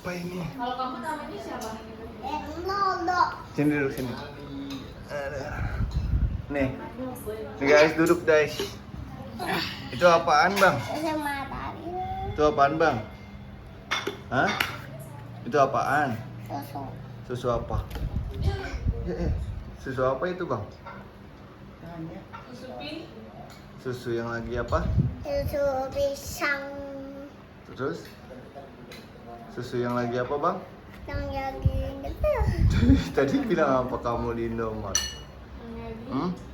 Apa ini? Kalau kamu namanya siapa? Lolo. Sini duduk sini. Ada. Nih guys, duduk guys. Itu apaan bang? Sama tadi. Itu apaan bang? Hah? Itu apaan? Susu. Susu apa? Susu apa itu bang? Susu pink. Susu yang lagi apa? Susu pisang. Terus? Susu yang lagi apa bang? Yang lagi gitu. Tadi bilang apa kamu di Indomaret?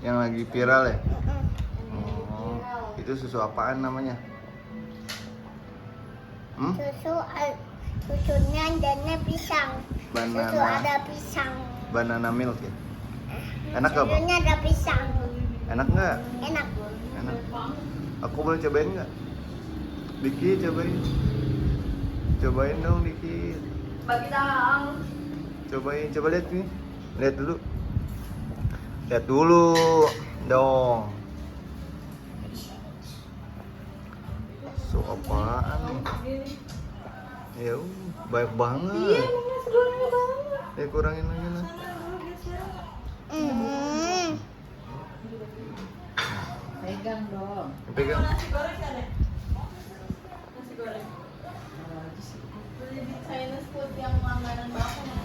Yang lagi viral ya? Oh, itu susu apaan namanya? Susunya adanya pisang. Susu ada pisang. Banana milk ya? Enak gak bang? Susunya ada pisang. Enak nggak? Enak. Enak. Aku boleh cobain nggak? Dikit cobain. Cobain dong dikit. Bagi dong. Cobain, coba lihat nih. Lihat dulu. Lihat dulu dong. So apaan nih? Ya, banyak banget. Iya, ini segorengnya banget. Kurangin lagi lah. Pegang dong. Pegang. Nasi goreng ada? Nasi goreng. Beli di Chinese food yang langganan banget.